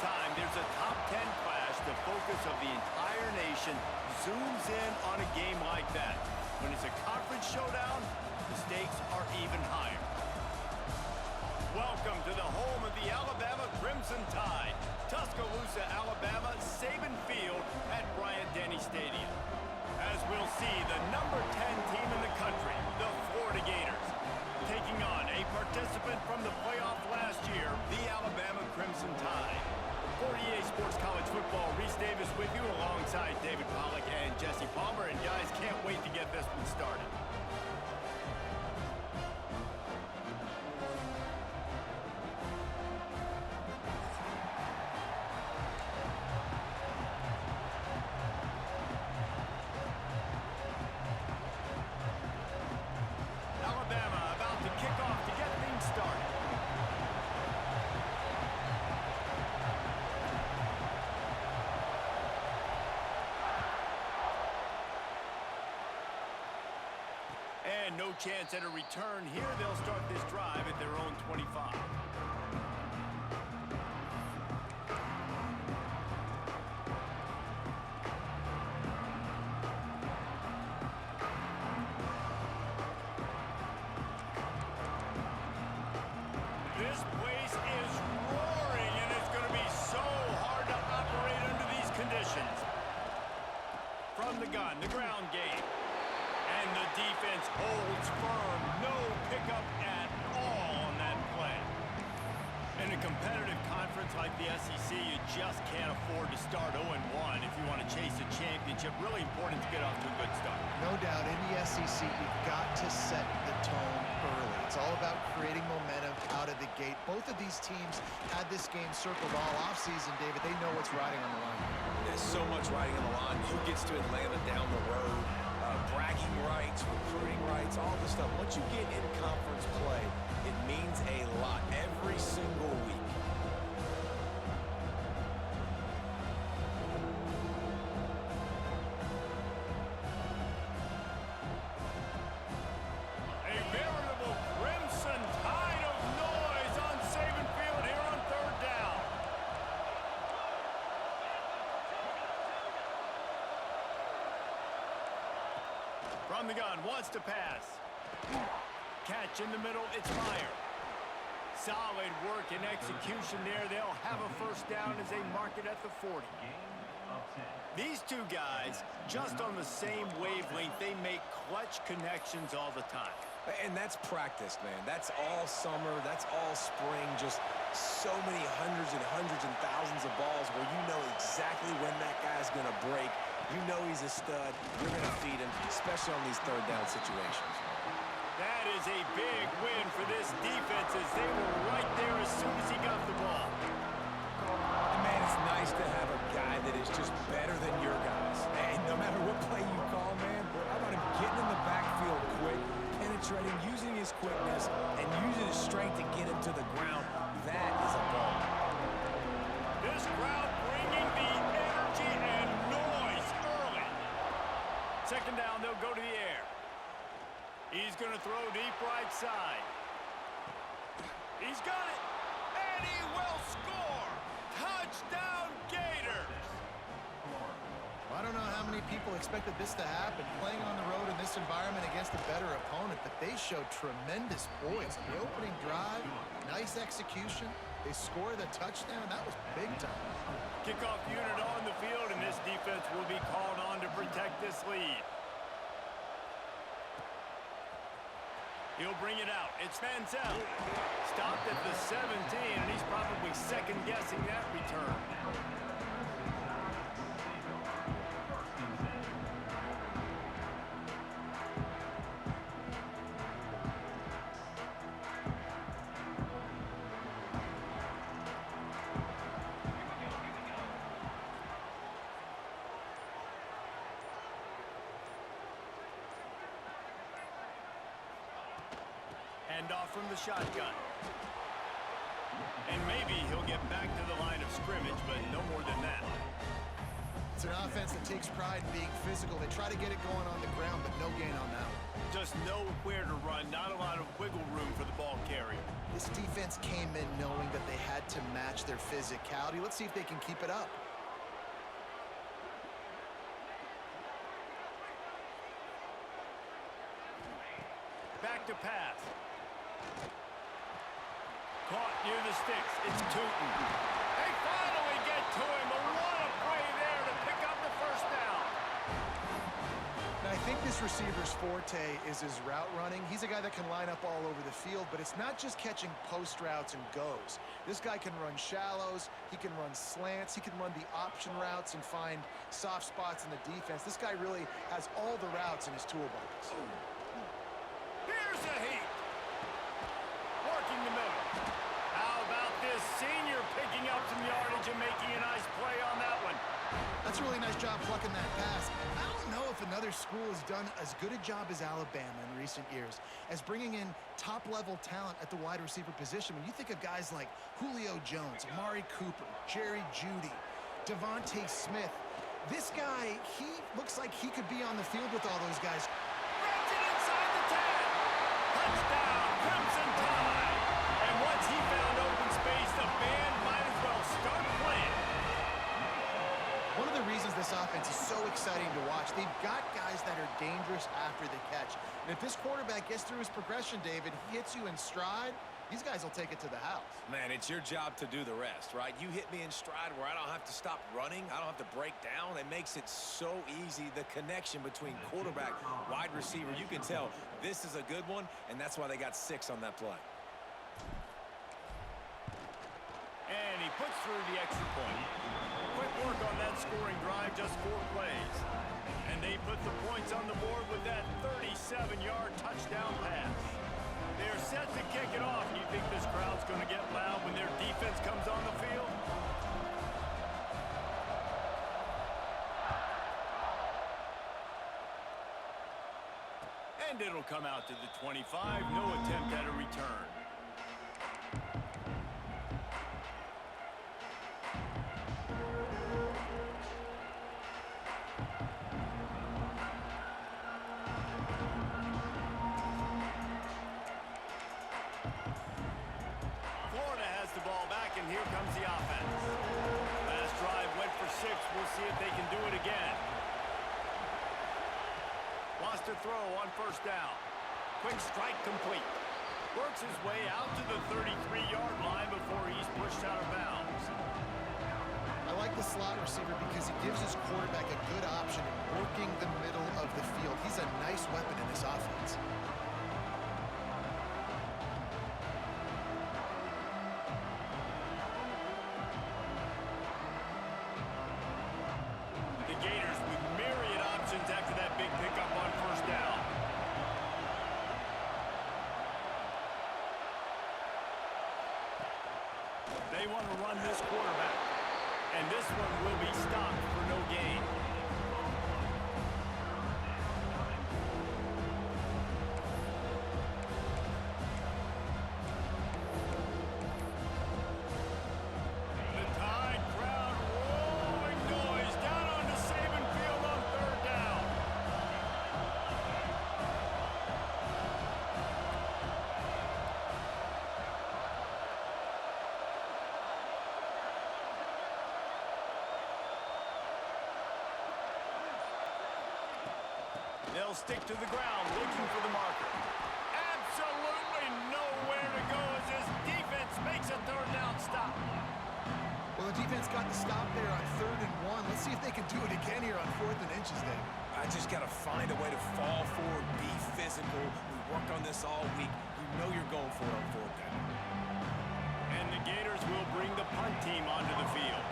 time there's a top 10 clash, the focus of the entire nation zooms in on a game like that. When it's a conference showdown, the stakes are even higher. Welcome to the home of the Alabama Crimson Tide, Tuscaloosa, Alabama, Saban Field at Bryant-Denny Stadium. As we'll see the number 10 team in the country, the Florida Gators, taking on a participant from the playoff last year, the Alabama Crimson Tide. 48 Sports College Football, Reese Davis with you alongside David Pollack and Jesse Palmer. And guys, can't wait to get this one started. Alabama about to kick off to get things started. And no chance at a return here. They'll start this drive at their own 25. This place is roaring, and it's going to be so hard to operate under these conditions. From the gun, the ground game. And the defense holds firm. No pickup at all on that play. In a competitive conference like the SEC, you just can't afford to start 0-1 if you want to chase a championship. Really important to get off to a good start. No doubt, in the SEC, you've got to set the tone early. It's all about creating momentum out of the gate. Both of these teams had this game circled all offseason, David. They know what's riding on the line. There's so much riding on the line. Who gets to Atlanta down the road? Bragging rights, recruiting rights, all this stuff. Once you get in conference play, it means a lot every single week. A veritable crimson tide of noise on Saban Field here on third down. From the gun, wants to pass. Catch in the middle, it's Meyer. Solid work and execution there. They'll have a first down as they mark it at the 40. These two guys, just on the same wavelength, they make clutch connections all the time. And that's practice, man. That's all summer. That's all spring. Just so many hundreds and thousands of balls where you know exactly when that guy's going to break. You know he's a stud. You're going to feed him, especially on these third down situations. That is a big win for this defense as they were right there as soon as he got the ball. And man, it's nice to have a guy that is just better than your guys. And no matter what play you call, man, how about him getting in the backfield quick, penetrating, using his quickness, and using his strength to get him to the ground. That is a ball. This crowd bringing the energy and noise early. Second down, they'll go to the air. He's going to throw deep right side. He's got it, and he will score. Touchdown, Gators. I don't know how many people expected this to happen, playing on the road in this environment against a better opponent, but they showed tremendous poise. The opening drive, nice execution. They scored a touchdown. That was big time. Kickoff unit on the field, and this defense will be called on to protect this lead. He'll bring it out. It's Mansell. Stopped at the 17, and he's probably second-guessing that return. Handoff from the shotgun. And maybe he'll get back to the line of scrimmage, but no more than that. It's an offense that takes pride in being physical. They try to get it going on the ground, but no gain on that one. just nowhere to run. Not a lot of wiggle room for the ball carrier. This defense came in knowing that they had to match their physicality. Let's see if they can keep it up. Back to pass. Caught near the sticks. It's Tootin. They finally get to him. But what a play there to pick up the first down. Now, I think this receiver's forte is his route running. He's a guy that can line up all over the field, but it's not just catching post routes and goes. This guy can run shallows. He can run slants. He can run the option routes and find soft spots in the defense. This guy really has all the routes in his toolbox. Here's a heat. Working the middle. How about this senior picking up some yardage and making a nice play on that one? That's a really nice job plucking that pass. I don't know if another school has done as good a job as Alabama in recent years as bringing in top-level talent at the wide receiver position. When you think of guys like Julio Jones, Amari Cooper, Jerry Jeudy, Devontae Smith, this guy, he looks like he could be on the field with all those guys. Grabs it inside the 10. Touchdown, Crimson Tide. And once he found open space, the band might as well start playing. One of the reasons this offense is so exciting to watch, they've got guys that are dangerous after the catch. And if this quarterback gets through his progression, David, he hits you in stride, these guys will take it to the house. Man, it's your job to do the rest, right? You hit me in stride where I don't have to stop running. I don't have to break down. It makes it so easy. The connection between quarterback, wide receiver, you can tell this is a good one, and that's why they got 6 on that play. And he puts through the extra point. Quick work on that scoring drive, just 4 plays. And they put the points on the board with that 37-yard touchdown pass. They're set to kick it off. You think this crowd's going to get loud when their defense comes on the field? And it'll come out to the 25. No attempt at a return. And here comes the offense. Last drive went for 6. We'll see if they can do it again. Lost a throw on first down. Quick strike complete. Works his way out to the 33-yard line before he's pushed out of bounds. I like the slot receiver because he gives his quarterback a good option in working the middle of the field. He's a nice weapon in this offense. After that big pickup on first down. They want to run this quarterback. And this one will be stopped for no gain. They'll stick to the ground, looking for the marker. Absolutely nowhere to go as this defense makes a third down stop. Well, the defense got the stop there on 3rd and 1. Let's see if they can do it again here on 4th and inches, David. I just got to find a way to fall forward, be physical. We work on this all week. You know you're going for it on 4th down. And the Gators will bring the punt team onto the field.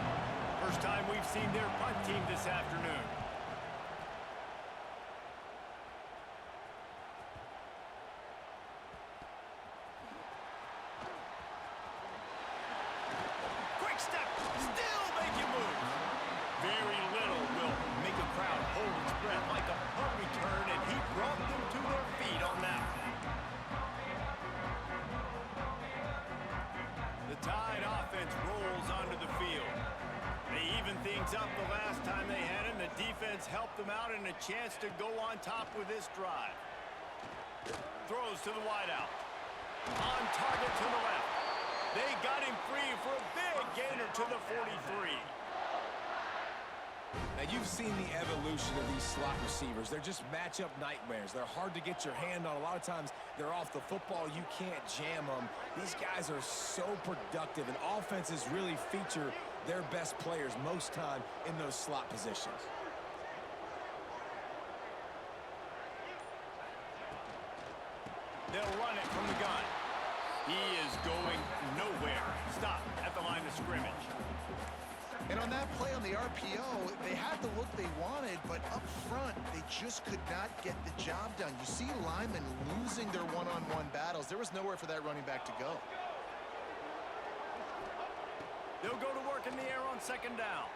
First time we've seen their punt team this afternoon. Up the last time they had him, the defense helped them out and a chance to go on top with this drive. throws to the wideout. On target to the left. They got him free for a big gainer to the 43. Now, you've seen the evolution of these slot receivers. They're just matchup nightmares. They're hard to get your hand on. A lot of times, they're off the football. You can't jam them. These guys are so productive, and offenses really feature their best players most time in those slot positions. They'll run it from the gun. He is going nowhere. Stop at the line of scrimmage. And on that play on the RPO, they had the look they wanted, but up front, they just could not get the job done. You see linemen losing their one-on-one battles. There was nowhere for that running back to go. They'll go to work in the air on second down.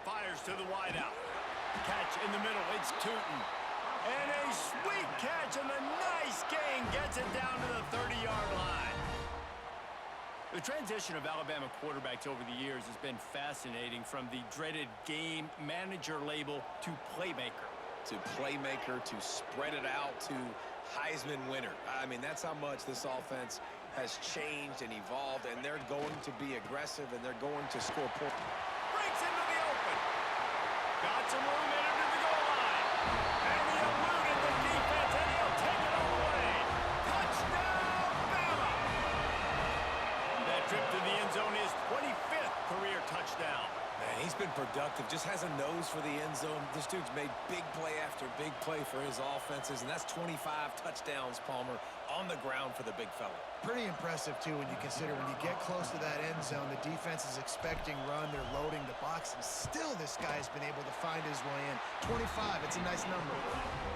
Fires to the wideout. Catch in the middle. It's Tootin. And a sweet catch and a nice gain gets it down to the 30-yard line. The transition of Alabama quarterbacks over the years has been fascinating, from the dreaded game manager label to playmaker. To playmaker, to spread it out, to Heisman winner. I mean, that's how much this offense has changed and evolved, and they're going to be aggressive, and they're going to score points. Breaks into the open. Got some room in under the goal line. And he eluded the defense, and he'll take it all the way. Touchdown, Bama! That trip to the end zone is 25th career touchdown. Man, he's been productive, just has a nose for the end zone. This dude's made big play after big play for his offenses, and that's 25 touchdowns, Palmer, on the ground for the big fella. Pretty impressive, too, when you consider when you get close to that end zone, the defense is expecting run, they're loading the box, and still this guy's been able to find his way in. 25, it's a nice number.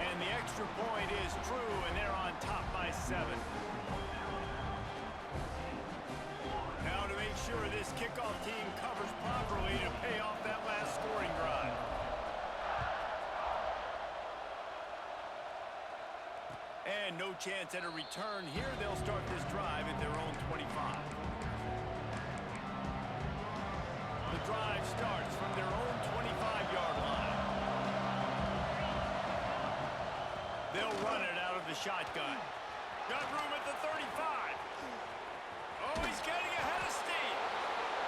And the extra point is true, and they're on top by 7. Now to make sure this kickoff team covers properly to pay off that last scoring drive. And no chance at a return here. They'll start this drive at their own 25. The drive starts from their own 25-yard line. They'll run it out of the shotgun. Got room at the 35. Oh, he's getting ahead of steam.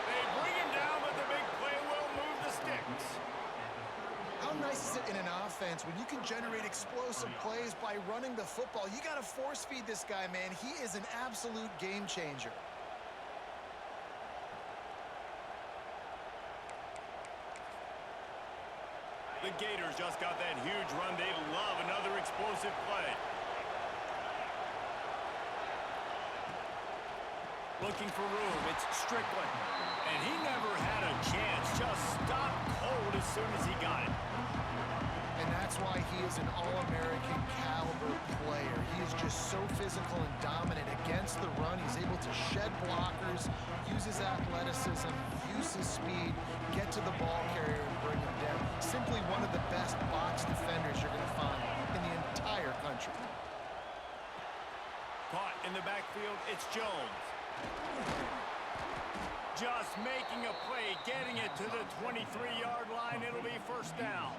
They bring him down, but the big play will move the sticks. How nice is it in an offense when you can generate explosive plays by running the football? You got to force feed this guy, man. He is an absolute game changer. The Gators just got that huge run. They love another explosive play. Looking for room. It's Strickland. And he never had a chance. Just stopped cold as soon as he got it. And that's why he is an All-American caliber player. He is just so physical and dominant against the run. He's able to shed blockers, use his athleticism, use his speed, get to the ball carrier and bring him down. Simply one of the best box defenders you're going to find in the entire country. Caught in the backfield, it's Jones. Just making a play, getting it to the 23-yard line. It'll be first down.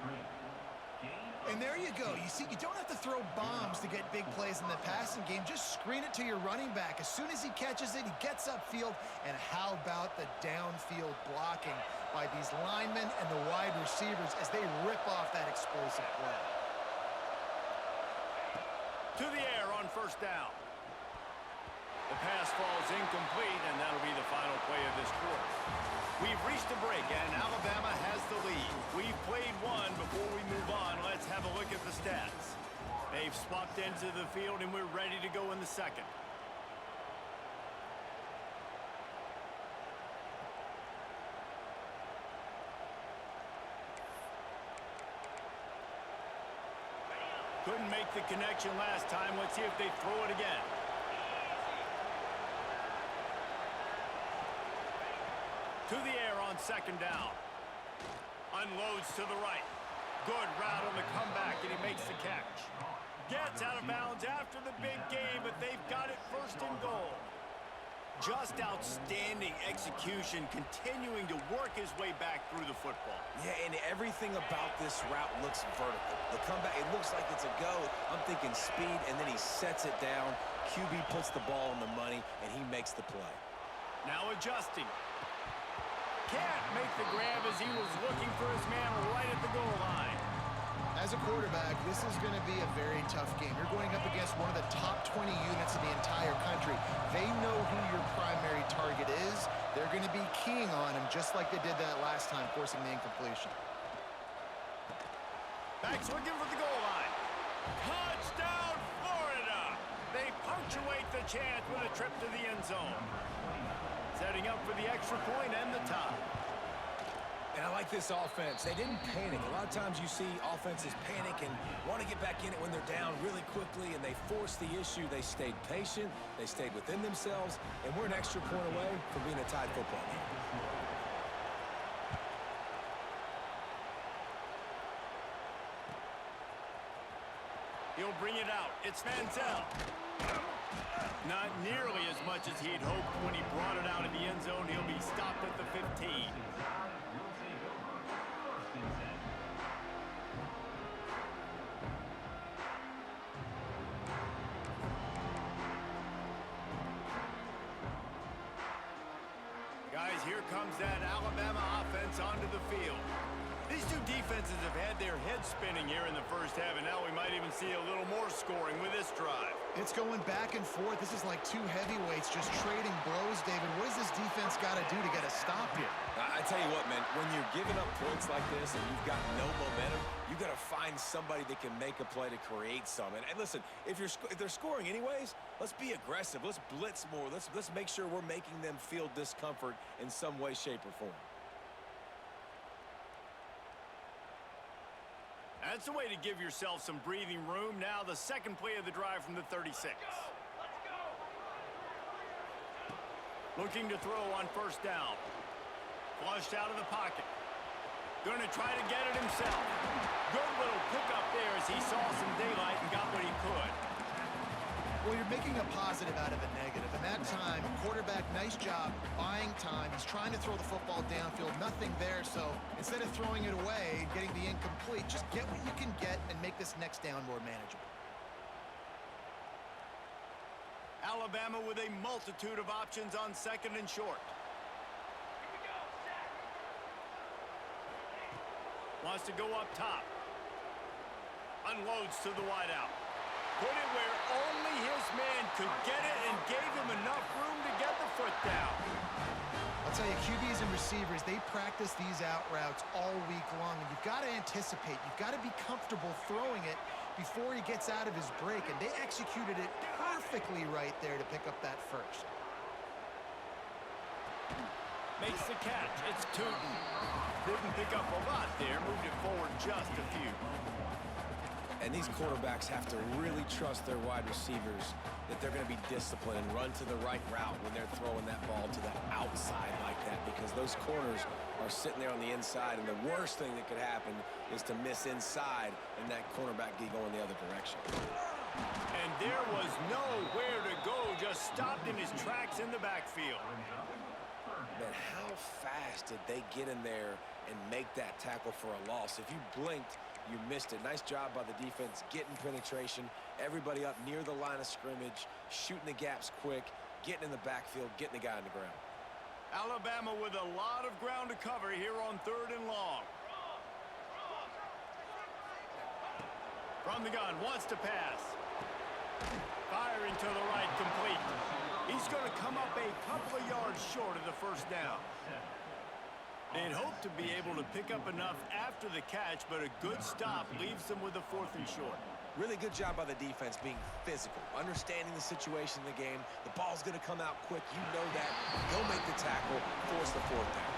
And there you go. You see, you don't have to throw bombs to get big plays in the passing game. Just screen it to your running back. As soon as he catches it, he gets upfield. And how about the downfield blocking by these linemen and the wide receivers as they rip off that explosive play. To the air on first down. The pass falls incomplete, and that'll be the final play of this quarter. We've reached a break, and Alabama has the lead. We've played one. Before we move on, let's have a look at the stats. They've swapped into the field, and we're ready to go in the second. Couldn't make the connection last time. Let's see if they throw it again. To the air on second down. Unloads to the right. Good route on the comeback, and he makes the catch. Gets out of bounds after the big game, but they've got it first and goal. Just outstanding execution, continuing to work his way back through the football. Yeah, and everything about this route looks vertical. The comeback, it looks like it's a go. I'm thinking speed, and then he sets it down. QB puts the ball on the money, and he makes the play. Now adjusting. Can't make the grab as he was looking for his man right at the goal line. As a quarterback, this is going to be a very tough game. You're going up against one of the top 20 units in the entire country. They know who your primary target is. They're going to be keying on him just like they did that last time, forcing the incompletion. Back's looking for the goal line. Touchdown, Florida! They punctuate the chance with a trip to the end zone. Setting up for the extra point and the tie. And I like this offense. They didn't panic. A lot of times you see offenses panic and want to get back in it when they're down really quickly, and they forced the issue. They stayed patient. They stayed within themselves, and we're an extra point away from being a tied football game. He'll bring it out. It's Manziel. Not nearly as much as he'd hoped when he brought it out in the end zone. He'll be stopped at the 15. Guys, here comes that Alabama offense onto the field. These two defenses have had their heads spinning here in the first half, and now we might even see a little more scoring with this drive. It's going back and forth. This is like two heavyweights just trading blows, David. What does this defense got to do to get a stop here? I tell you what, man, when you're giving up points like this and you've got no momentum, you got to find somebody that can make a play to create some. And listen, if they're scoring anyways, let's be aggressive. Let's blitz more. Let's make sure we're making them feel discomfort in some way, shape, or form. That's the way to give yourself some breathing room. Now the second play of the drive from the 36. Looking to throw on first down. Flushed out of the pocket. Going to try to get it himself. Good little pickup there as he saw some daylight and got what he could. Well, you're making a positive out of a negative. And that time, quarterback, nice job buying time. He's trying to throw the football downfield. Nothing there. So instead of throwing it away, getting the incomplete, just get what you can get and make this next down more manageable. Alabama with a multitude of options on second and short. Wants to go up top. Unloads to the wideout. Put it where only his man could get it and gave him enough room to get the foot down. I'll tell you, QBs and receivers, they practice these out routes all week long, and you've got to anticipate. You've got to be comfortable throwing it before he gets out of his break, and they executed it perfectly right there to pick up that first. Makes the catch. It's Tootin. Didn't pick up a lot there. Moved it forward just a few. And these quarterbacks have to really trust their wide receivers that they're going to be disciplined and run to the right route when they're throwing that ball to the outside like that, because those corners are sitting there on the inside, and the worst thing that could happen is to miss inside and that cornerback be going the other direction. And there was nowhere to go, just stopped in his tracks in the backfield. Man, how fast did they get in there and make that tackle for a loss? If you blinked, you missed it. Nice job by the defense, getting penetration, everybody up near the line of scrimmage, shooting the gaps quick, getting in the backfield, getting the guy on the ground. Alabama with a lot of ground to cover here on 3rd and long. From the gun, wants to pass. Firing to the right, complete. He's going to come up a couple of yards short of the first down. They'd hope to be able to pick up enough after the catch, but a good stop leaves them with a 4th and short. Really good job by the defense being physical, understanding the situation in the game. The ball's going to come out quick. You know that. Go make the tackle, force the 4th down.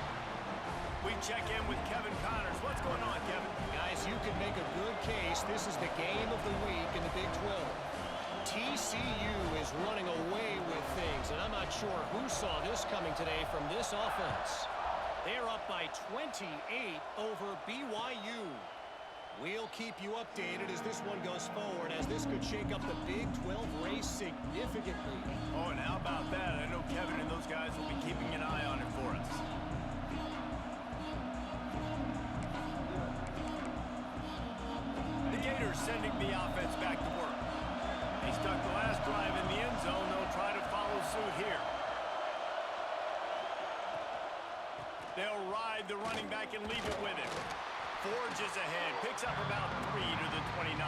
We check in with Kevin Connors. What's going on, Kevin? Guys, you can make a good case. This is the game of the week in the Big 12. TCU is running away with things, and I'm not sure who saw this coming today from this offense. They're up by 28 over BYU. We'll keep you updated as this one goes forward, as this could shake up the Big 12 race significantly. Oh, and how about that? I know Kevin and those guys will be keeping an eye on it for us. The Gators sending the offense back to work. They stuck the last drive in the end zone. They'll try to follow suit here. They'll ride the running back and leave it with him. Forges ahead, picks up about 3 to the 29.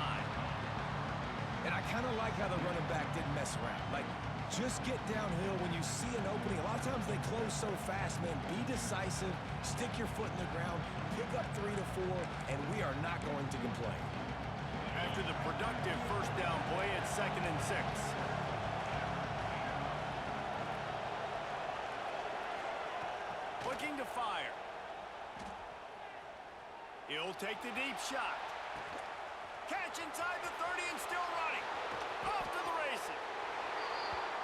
And I kind of like how the running back didn't mess around. Like, just get downhill when you see an opening. A lot of times they close so fast, man. Be decisive, stick your foot in the ground, pick up 3 to 4, and we are not going to complain. After the productive first down play, it's 2nd and 6. Looking to fire. He'll take the deep shot. Catch inside the 30 and still running. Off to the races.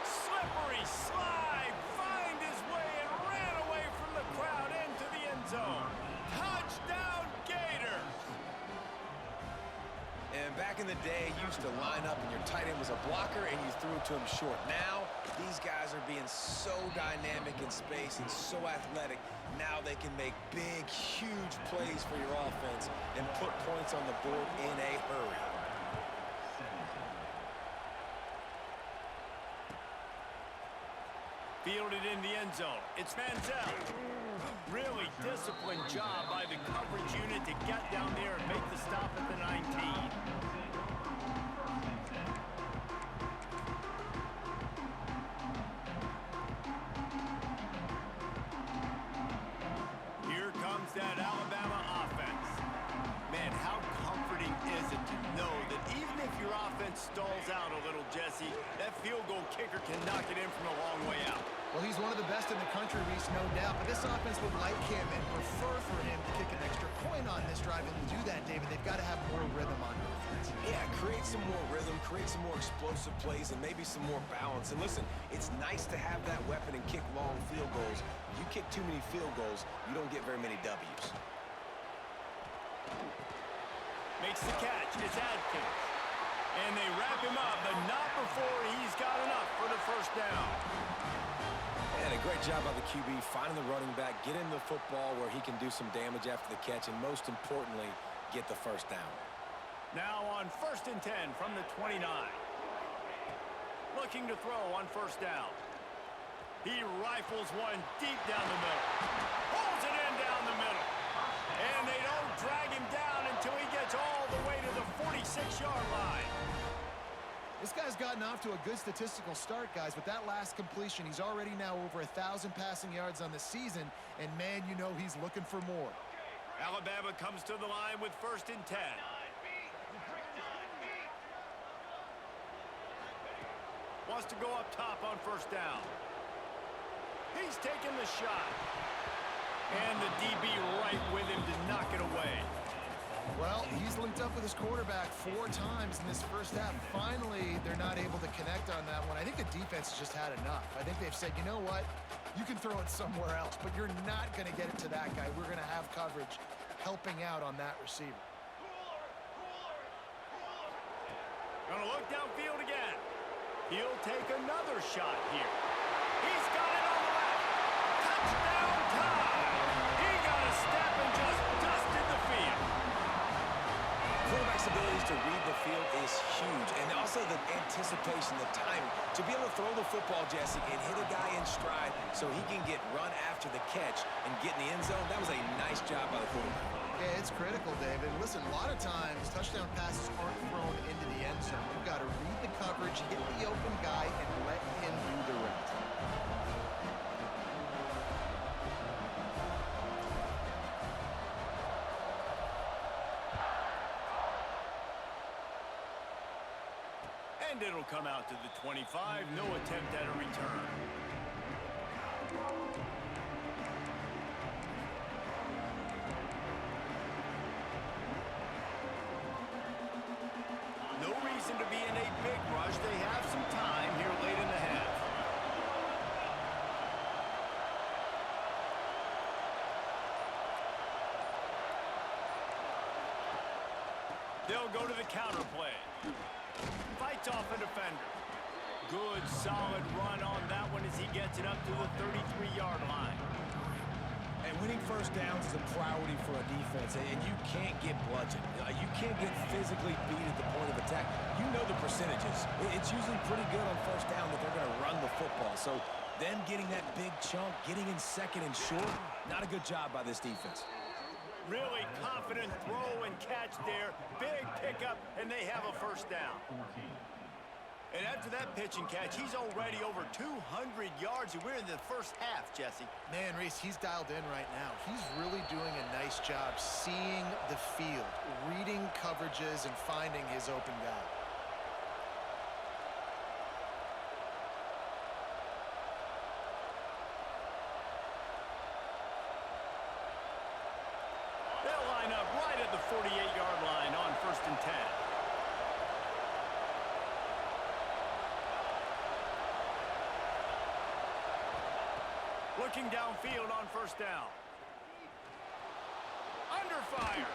Slippery slide. Find his way and ran away from the crowd into the end zone. Touchdown Gators. And back in the day, you used to line up and your tight end was a blocker and you threw it to him short. Now, these guys are being so dynamic in space and so athletic. Now they can make big, huge plays for your offense and put points on the board in a hurry. Fielded in the end zone. It's Manziel. Really disciplined job by the coverage unit to get down there and make the stop at the 19. Here comes that Alabama offense. Man, how comforting is it to know that even if your offense stalls out a little, Jesse, that field goal kicker can knock it in from a long way out. Well, he's one of the best in the country, Reese, no doubt. But this offense would like him and prefer for him to kick an extra point on this drive. And to do that, David, they've got to have more rhythm on offense. Yeah, create some more rhythm, create some more explosive plays, and maybe some more balance. And listen, it's nice to have that weapon and kick long field goals. If you kick too many field goals, you don't get very many W's. Makes the catch. It's Adkins. And they wrap him up, but not before he's got enough for the first down. And a great job by the QB finding the running back, getting the football where he can do some damage after the catch, and most importantly, get the first down. Now on 1st and 10 from the 29. Looking to throw on first down. He rifles one deep down the middle. Pulls it in down the middle. And they don't drag him down until he gets all the way to the 46-yard line. This guy's gotten off to a good statistical start, guys. With that last completion, he's already now over 1,000 passing yards on the season. And, man, you know he's looking for more. Alabama comes to the line with 1st and 10. Wants to go up top on first down. He's taking the shot. And the DB right with him to knock it away. Well, he's linked up with his quarterback 4 times in this first half. Finally, they're not able to connect on that one. I think the defense has just had enough. I think they've said, you know what? You can throw it somewhere else, but you're not going to get it to that guy. We're going to have coverage helping out on that receiver. Going to look downfield again. He'll take another shot here. He's got it on the left. Touchdown time. He got a step and just dusted the field. Quarterback's abilities to read the field is huge, and also the anticipation, the timing. To be able to throw the football, Jesse, and hit a guy in stride so he can get run after the catch and get in the end zone, that was a nice job by the quarterback. Yeah, it's critical, David. Listen, a lot of times, touchdown passes aren't thrown into the end zone. You've got to read the coverage, hit the open guy, and let him do the rest. And it'll come out to the 25. No attempt at a return. No reason to be in a big rush. They have some time here late in the half. They'll go to the counter play. Fights off a defender. Good, solid run on that one as he gets it up to the 33-yard line. And winning first downs is a priority for a defense, and you can't get bludgeoned. You can't get physically beat at the point of attack. You know the percentages. It's usually pretty good on first down that they're going to run the football. So them getting that big chunk, getting in second and short, not a good job by this defense. Really confident throw and catch there. Big pickup, and they have a first down. And after that pitch and catch, he's already over 200 yards, and we're in the first half, Jesse. Man, Reese, he's dialed in right now. He's really doing a nice job seeing the field, reading coverages, and finding his open guy. They'll line up right at the 48-yard line on 1st and 10. Looking downfield on first down. Under fire.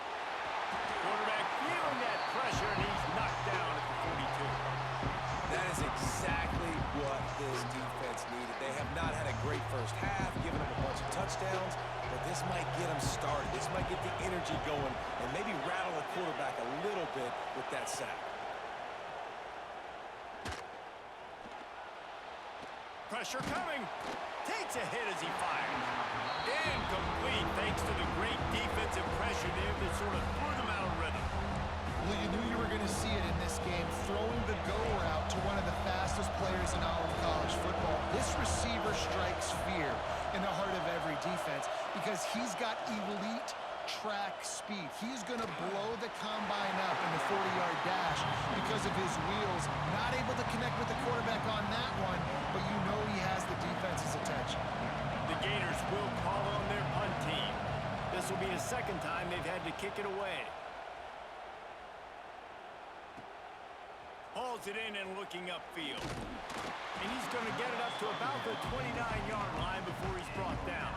Quarterback feeling that pressure, and he's knocked down at the 42. That is exactly what this defense needed. They have not had a great first half, giving them a bunch of touchdowns, but this might get them started. This might get the energy going and maybe rattle the quarterback a little bit with that sack. Pressure coming. Takes a hit as he fires. Incomplete thanks to the great defensive pressure there that sort of threw them out of rhythm. Well, you knew you were going to see it in this game, throwing the go route to one of the fastest players in all of college football. This receiver strikes fear in the heart of every defense because he's got elite track speed. He's going to blow the combine up in the 40-yard dash because of his wheels. Not able to connect with the quarterback on that one, but you know he has the defense's attention. The Gators will call on their punt team. This will be the second time they've had to kick it away. Hauls it in and looking upfield. And he's going to get it up to about the 29-yard line before he's brought down.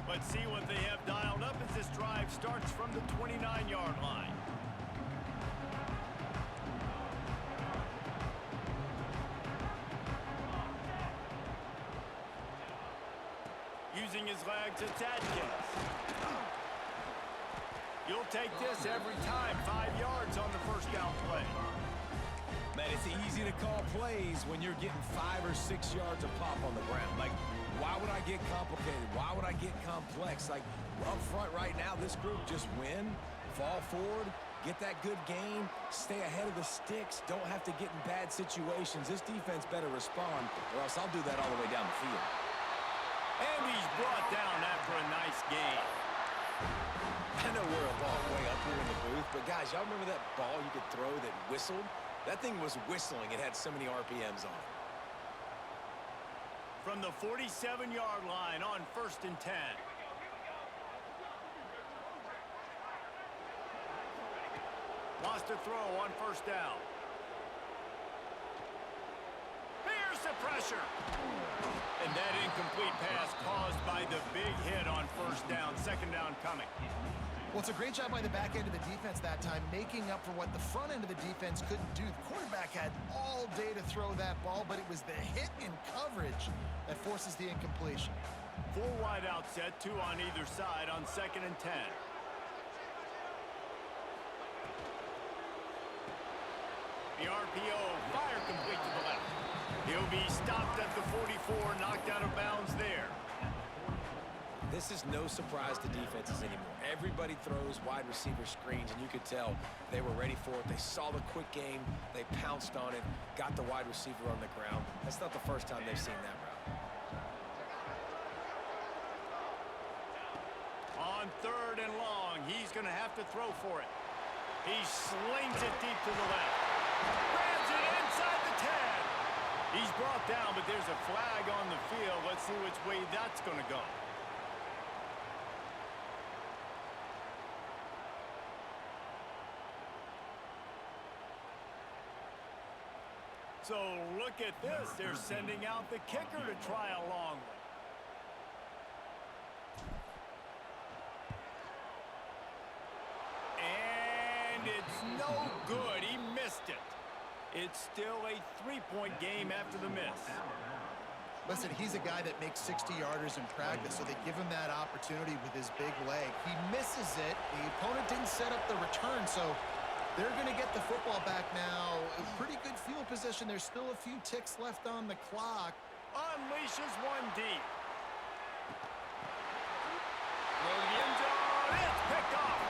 Let's see what they have dialed up as this drive starts from the 29-yard line. Using his legs, it's Atkins. You'll take this every time. 5 yards on the first down play. Man, it's easy to call plays when you're getting 5 or 6 yards of pop on the ground. Like, why would I get complicated? Why would I get complex? Like, up front right now, this group just win, fall forward, get that good gain, stay ahead of the sticks, don't have to get in bad situations. This defense better respond, or else I'll do that all the way down the field. And he's brought down after a nice gain. I know we're a long way up here in the booth, but guys, y'all remember that ball you could throw that whistled? That thing was whistling. It had so many RPMs on it. From the 47-yard line on 1st and 10. Lost a throw on first down. Here's the pressure. And that incomplete pass caused by the big hit on first down. Second down coming. Well, it's a great job by the back end of the defense that time, making up for what the front end of the defense couldn't do. The quarterback had all day to throw that ball, but it was the hit in coverage that forces the incompletion. 4 wide out set, 2 on either side on 2nd and 10. The RPO, fire complete to the left. He'll be stopped at the 44, knocked out of bounds there. This is no surprise to defenses anymore. Everybody throws wide receiver screens, and you could tell they were ready for it. They saw the quick game. They pounced on it, got the wide receiver on the ground. That's not the first time they've seen that route. On 3rd and long, he's going to have to throw for it. He slings it deep to the left. Grabs it inside the 10. He's brought down, but there's a flag on the field. Let's see which way that's going to go. So look at this. They're sending out the kicker to try a long one. It's no good. He missed it. It's still a three-point game after the miss. Listen, he's a guy that makes 60-yarders in practice, so they give him that opportunity with his big leg. He misses it. The opponent didn't set up the return, so they're going to get the football back now. A pretty good field position. There's still a few ticks left on the clock. Unleashes one deep. Throw the end zone. It's picked off.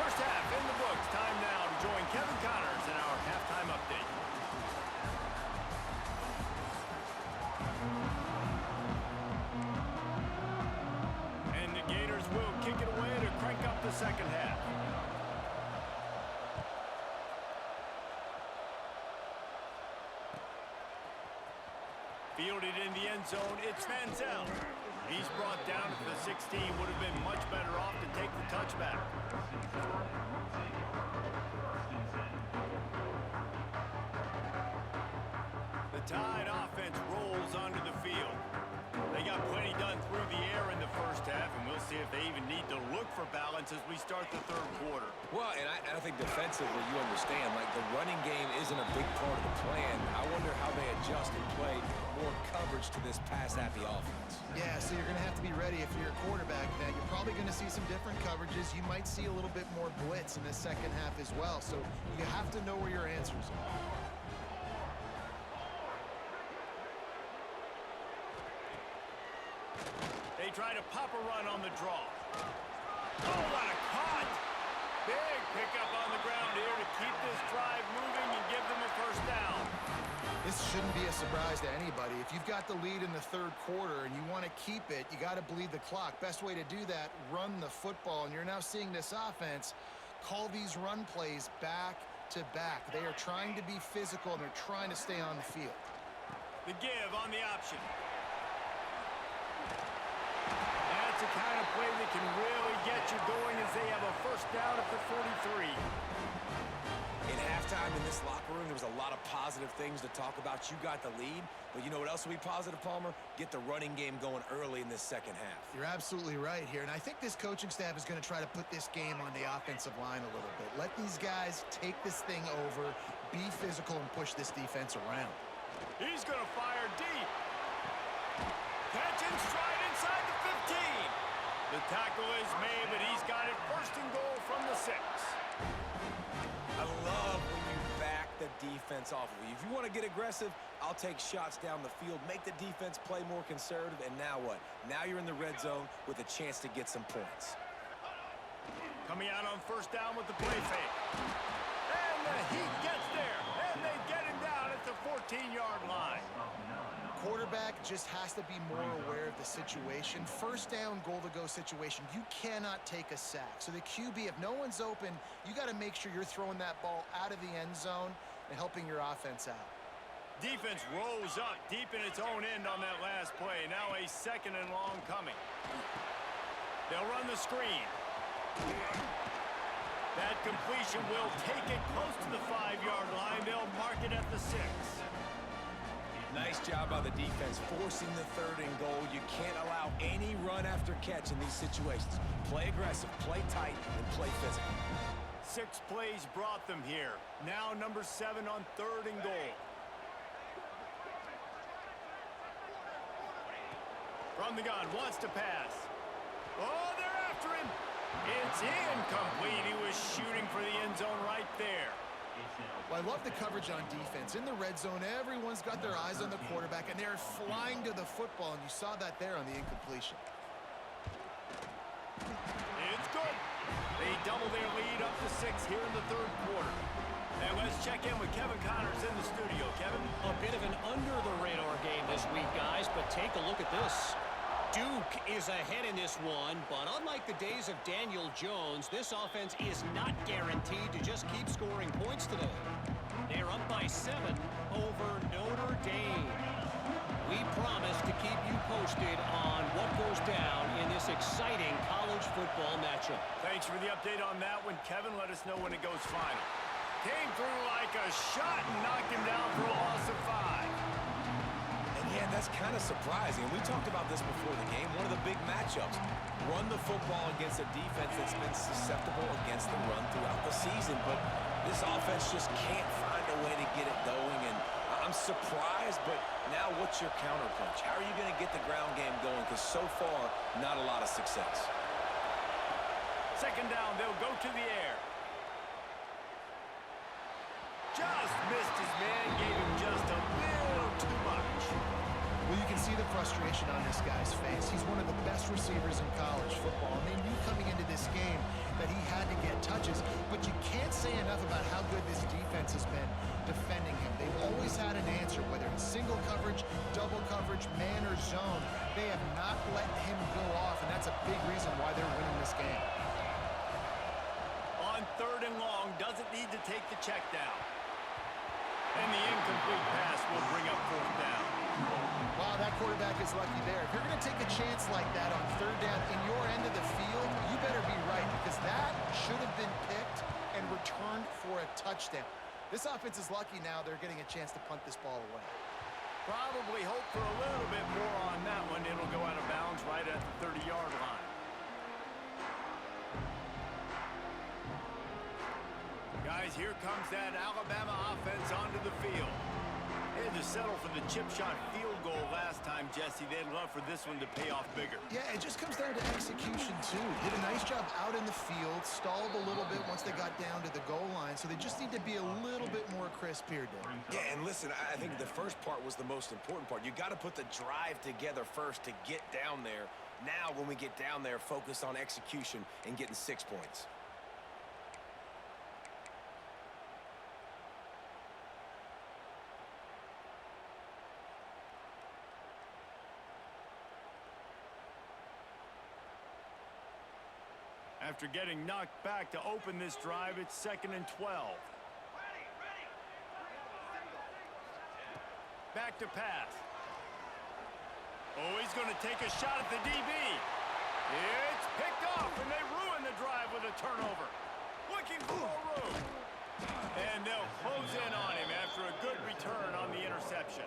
First half in the books. Time now to join Kevin Connors in our halftime update. And the Gators will kick it away to crank up the second half. Fielded in the end zone, it's Manziel. He's brought down to the 16. Would have been much better off to take the touchback. The Tide offense rolls onto the field. They got plenty done through the air in the first half, and we'll see if they even need to look for balance as we start the third quarter. Well, and I think defensively, you understand, like the running game isn't a big part of the plan. I wonder how they adjust and play more coverage to this pass-happy offense. Yeah, so you're going to have to be ready if you're a quarterback then. You're probably going to see some different coverages. You might see a little bit more blitz in the second half as well, so you have to know where your answers are. They try to pop a run on the draw. Oh, what a cut! Big pickup on the ground here to keep this drive moving and give them a first down. This shouldn't be a surprise to anybody. If you've got the lead in the third quarter and you want to keep it, you got to bleed the clock. Best way to do that, run the football. And you're now seeing this offense call these run plays back to back. They are trying to be physical and they're trying to stay on the field. The give on the option. That's the kind of play that can really get you going as they have a first down at the 43. In halftime in this locker room, there was a lot of positive things to talk about. You got the lead, but you know what else will be positive, Palmer? Get the running game going early in this second half. You're absolutely right here, and I think this coaching staff is going to try to put this game on the offensive line a little bit. Let these guys take this thing over, be physical, and push this defense around. He's going to fire deep. Catch and stride inside the 15. The tackle is made, but he's got it first and goal from the 6. I love when you back the defense off of you. If you want to get aggressive, I'll take shots down the field, make the defense play more conservative, and now what? Now you're in the red zone with a chance to get some points. Coming out on first down with the play fake. And the Heat gets there, and they get him down at the 14-yard line. Quarterback just has to be more aware of the situation. First down, goal-to-go situation. You cannot take a sack. So the QB, if no one's open, you got to make sure you're throwing that ball out of the end zone and helping your offense out. Defense rose up deep in its own end on that last play. Now a second and long coming. They'll run the screen. That completion will take it close to the 5-yard line. They'll mark it at the 6. Nice job by the defense, forcing the third and goal. You can't allow any run after catch in these situations. Play aggressive, play tight, and play physical. 6 plays brought them here. Now number 7 on third and goal. From the gun, wants to pass. Oh, they're after him. It's incomplete. He was shooting for the end zone right there. Well, I love the coverage on defense. In the red zone, everyone's got their eyes on the quarterback, and they're flying to the football, and you saw that there on the incompletion. It's good. They double their lead up to 6 here in the third quarter. And let's check in with Kevin Connors in the studio. Kevin? A bit of an under-the-radar game this week, guys, but take a look at this. Duke is ahead in this one, but unlike the days of Daniel Jones, this offense is not guaranteed to just keep scoring points today. They're up by 7 over Notre Dame. We promise to keep you posted on what goes down in this exciting college football matchup. Thanks for the update on that one, Kevin. Let us know when it goes final. Came through like a shot and knocked him down for a loss of 5. Yeah, that's kind of surprising. We talked about this before the game. One of the big matchups. Run the football against a defense that's been susceptible against the run throughout the season. But This offense just can't find a way to get it going, and I'm surprised, but now what's your counterpunch? How are you going to get the ground game going? Because so far, not a lot of success. Second down, they'll go to the air. Just missed his man, gave him just a little too much. Well, you can see the frustration on this guy's face. He's one of the best receivers in college football, and they knew coming into this game that he had to get touches, but you can't say enough about how good this defense has been defending him. They've always had an answer, whether it's single coverage, double coverage, man or zone. They have not let him go off, and that's a big reason why they're winning this game. On third and long, doesn't need to take the check down. And the incomplete pass will bring up fourth down. Wow, that quarterback is lucky there. If you're going to take a chance like that on third down in your end of the field, you better be right, because that should have been picked and returned for a touchdown. This offense is lucky now they're getting a chance to punt this ball away. Probably hope for a little bit more on that one. It'll go out of bounds right at the 30-yard line. Guys, here comes that Alabama offense onto the field. They had to settle for the chip shot field goal last time, Jesse. They'd love for this one to pay off bigger. Yeah, it just comes down to execution, too. Did a nice job out in the field, stalled a little bit once they got down to the goal line, so they just need to be a little bit more crisp here, Dave. Yeah, and listen, I think the first part was the most important part. You got to put the drive together first to get down there. Now, when we get down there, focus on execution and getting 6 points. After getting knocked back to open this drive, it's 2nd and 12. Back to pass. Oh, he's going to take a shot at the DB. It's picked off, and they ruin the drive with a turnover. Looking for more room. And they'll close in on him after a good return on the interception.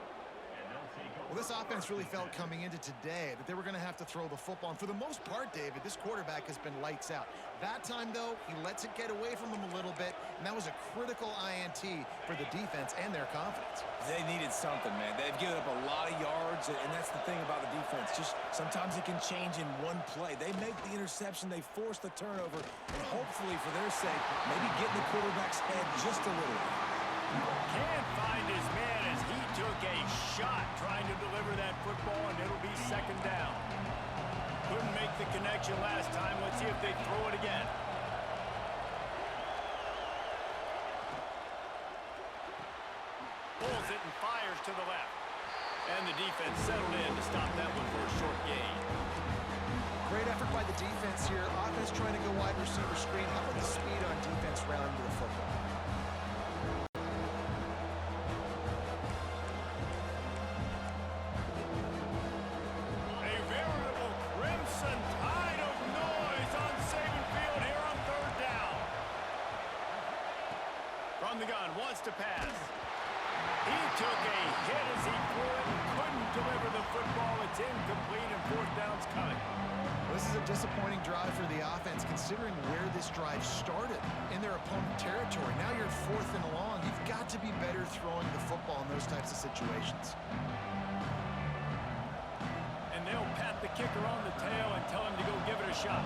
Well, this offense really felt coming into today that they were going to have to throw the football. And for the most part, David, this quarterback has been lights out. That time, though, he lets it get away from him a little bit, and that was a critical INT for the defense and their confidence. They needed something, man. They've given up a lot of yards, and that's the thing about the defense. Just sometimes it can change in one play. They make the interception, they force the turnover, and hopefully, for their sake, maybe get in the quarterback's head just a little bit. Can't find his man as he took a shot trying to deliver that football, and it'll be 2nd down. Couldn't make the connection last time. Let's see if they throw it again. Pulls it and fires to the left. And the defense settled in to stop that one for a short gain. Great effort by the defense here. Offense trying to go wide receiver screen. How about the speed on defense rallying to the football? From the gun, wants to pass. He took a hit as he threw it and couldn't deliver the football. It's incomplete and 4th down's coming. This is a disappointing drive for the offense considering where this drive started in their opponent territory. Now you're 4th and long. You've got to be better throwing the football in those types of situations. And they'll pat the kicker on the tail and tell him to go give it a shot.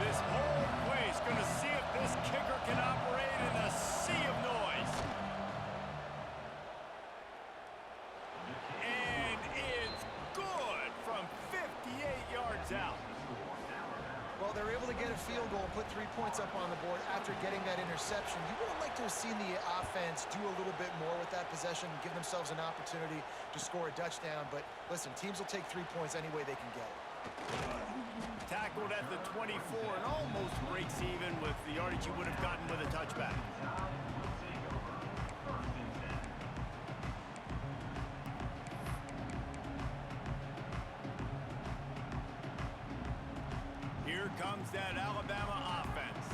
This whole place going to see if this kicker can operate in a sea of noise. And it's good from 58 yards out. Well, they're able to get a field goal and put 3 points up on the board after getting that interception. You would have liked to have seen the offense do a little bit more with that possession and give themselves an opportunity to score a touchdown. But listen, teams will take 3 points any way they can get it. Tackled at the 24 and almost breaks even with the yardage you would have gotten with a touchback. Here comes that Alabama offense.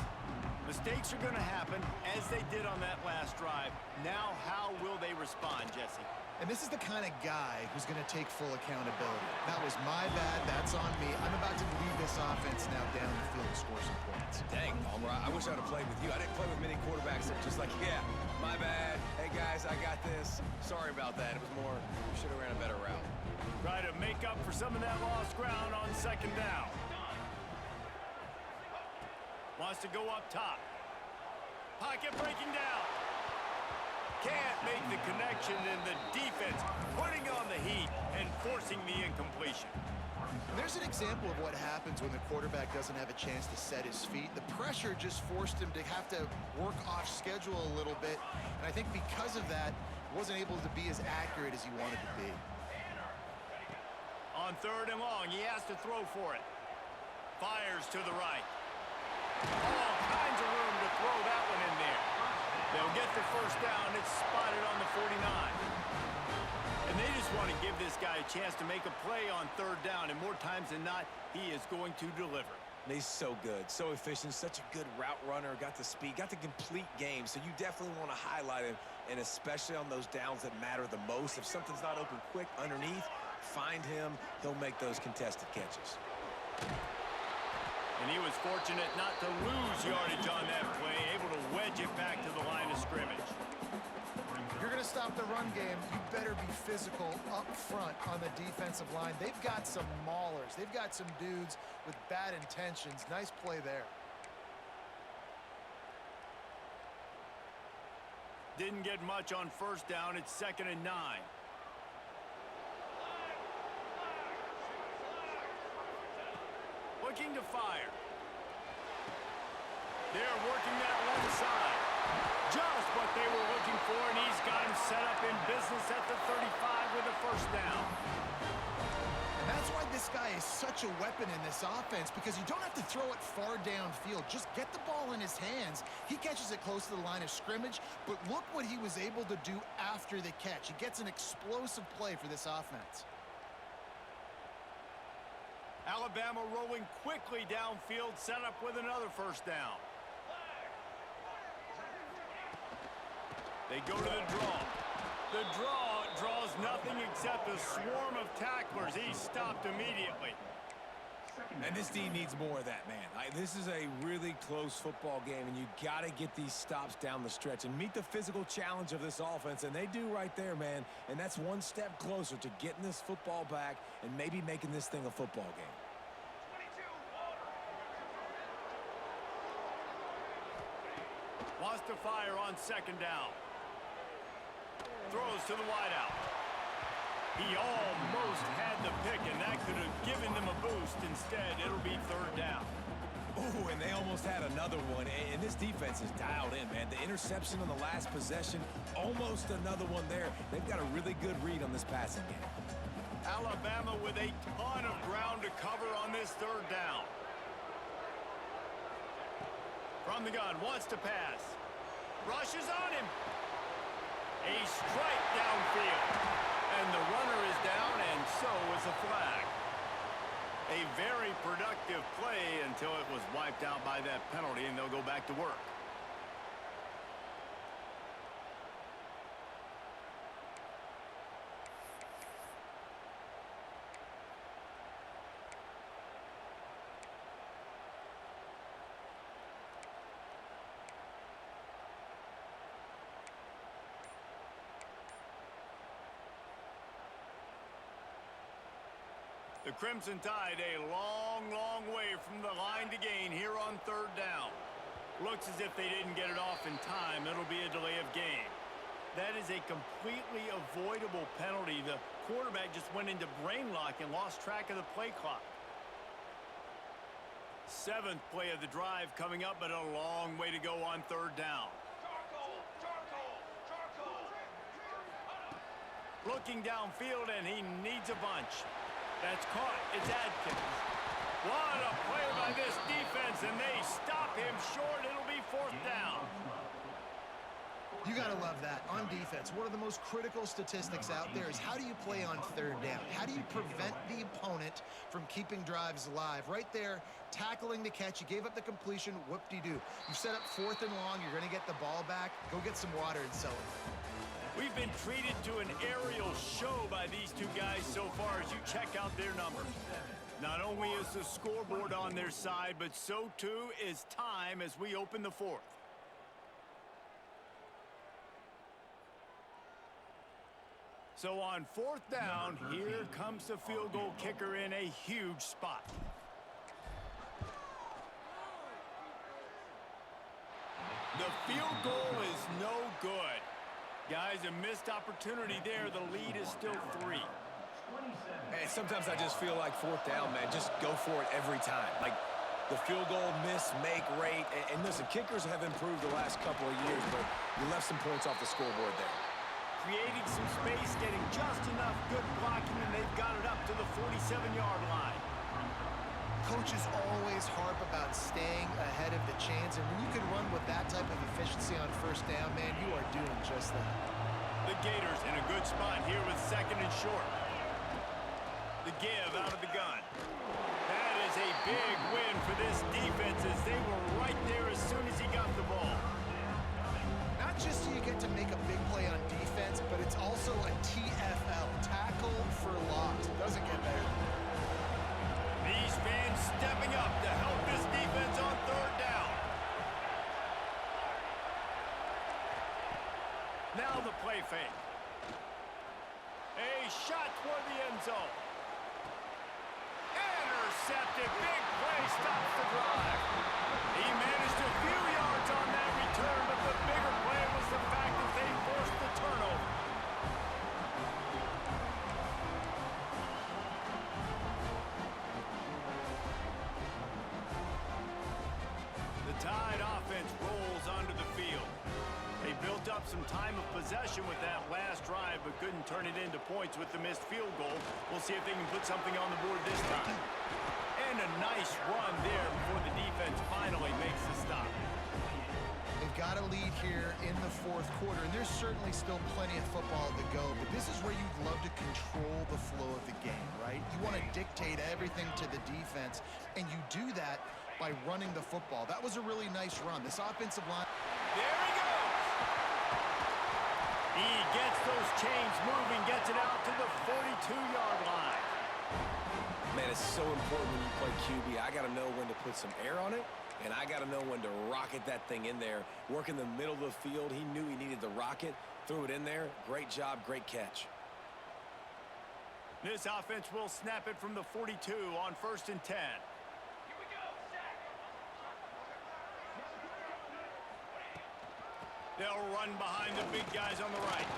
Mistakes are going to happen as they did on that last drive. Now, how will they respond, Jesse? And this is the kind of guy who's going to take full accountability. That was my bad. That's on me. I'm about to lead this offense now down the field and score some points. Dang, Palmer, I wish I'd have played with you. I didn't play with many quarterbacks that were just like, yeah, my bad. Hey, guys, I got this. Sorry about that. It was more, we should have ran a better route. Try to make up for some of that lost ground on second down. Wants to go up top. Pocket breaking down. Can't make the connection, and the defense putting on the heat and forcing the incompletion. There's an example of what happens when the quarterback doesn't have a chance to set his feet. The pressure just forced him to have to work off schedule a little bit, and I think because of that, wasn't able to be as accurate as he wanted to be. On third and long, he has to throw for it. Fires to the right. All kinds of room to throw that one in there. They'll get the first down. It's spotted on the 49. And they just want to give this guy a chance to make a play on third down, and more times than not, he is going to deliver. He's so good, so efficient, such a good route runner, got the speed, got the complete game, so you definitely want to highlight him, and especially on those downs that matter the most. If something's not open quick underneath, find him. He'll make those contested catches. And he was fortunate not to lose yardage on that play, able to wedge it back to the line of scrimmage. If you're going to stop the run game, you better be physical up front on the defensive line. They've got some maulers. They've got some dudes with bad intentions. Nice play there. Didn't get much on first down. It's 2nd and 9. Looking to fire. They're working that one side. Just what they were looking for, and he's got him set up in business at the 35 with a first down. And that's why this guy is such a weapon in this offense, because you don't have to throw it far downfield. Just get the ball in his hands. He catches it close to the line of scrimmage, but look what he was able to do after the catch. He gets an explosive play for this offense. Alabama rolling quickly downfield, set up with another first down. They go to the draw. The draw draws nothing except a swarm of tacklers. He's stopped immediately. And this team needs more of that, man. This is a really close football game, and you got to get these stops down the stretch and meet the physical challenge of this offense, and they do right there, man. And that's one step closer to getting this football back and maybe making this thing a football game. Wants to fire on second down. Throws to the wideout. He almost had the pick, and that could have given them a boost. Instead, it'll be third down. Oh, and they almost had another one, and this defense is dialed in, man. The interception on the last possession, almost another one there. They've got a really good read on this passing game. Alabama with a ton of ground to cover on this third down. From the gun, wants to pass. Rushes on him. A strike downfield. And the runner is down, and so is a flag. A very productive play until it was wiped out by that penalty, and they'll go back to work. The Crimson Tide a long, long way from the line to gain here on third down. Looks as if they didn't get it off in time. It'll be a delay of game. That is a completely avoidable penalty. The quarterback just went into brain lock and lost track of the play clock. 7th play of the drive coming up, but a long way to go on third down. Looking downfield, and he needs a bunch. That's caught. It's Adkins. What a play by this defense, and they stop him short. It'll be fourth down. You got to love that. On defense, one of the most critical statistics out there is how do you play on third down? How do you prevent the opponent from keeping drives alive? Right there, tackling the catch. You gave up the completion. Whoop-de-doo. You set up 4th and long. You're going to get the ball back. Go get some water and celebrate. We've been treated to an aerial show by these two guys so far as you check out their numbers. Not only is the scoreboard on their side, but so too is time as we open the fourth. So on fourth down, here comes the field goal kicker in a huge spot. The field goal is no good. Guys, a missed opportunity there. The lead is still 3. Hey, sometimes I just feel like fourth down, man. Just go for it every time. Like the field goal miss, make rate. And listen, kickers have improved the last couple of years, but you left some points off the scoreboard there. Creating some space, getting just enough good blocking, and they've got it up to the 47-yard line. Coaches always harp about staying ahead of the chains, and when you can run with that type of efficiency on first down, man, you are doing just that. The Gators in a good spot here with second and short. The give out of the gun. That is a big win for this defense as they were right there as soon as he got the ball. Not just so you get to make a big play on defense, but it's also a TFL, tackle for loss. Doesn't get better than that. These fans stepping up to help this defense on third down. Now the play fake. A shot toward the end zone. Intercepted. Big play stops the drive. He managed a few yards on that return, but the bigger play was the fact that they forced the turnover. The Tide offense rolls onto the field. They built up some time of possession with that last drive, but couldn't turn it into points with the missed field goal. We'll see if they can put something on the board this time. And a nice run there before the defense finally makes the stop. They've got a lead here in the fourth quarter, and there's certainly still plenty of football to go, but this is where you'd love to control the flow of the game, right? You want to dictate everything to the defense, and you do that by running the football. That was a really nice run. This offensive line... There he goes! He gets those chains moving, gets it out to the 42-yard line. Man, it's so important when you play QB. I got to know when to put some air on it, and I got to know when to rocket that thing in there. Work in the middle of the field. He knew he needed the rocket, threw it in there. Great job, great catch. This offense will snap it from the 42 on 1st and 10. They'll run behind the big guys on the right.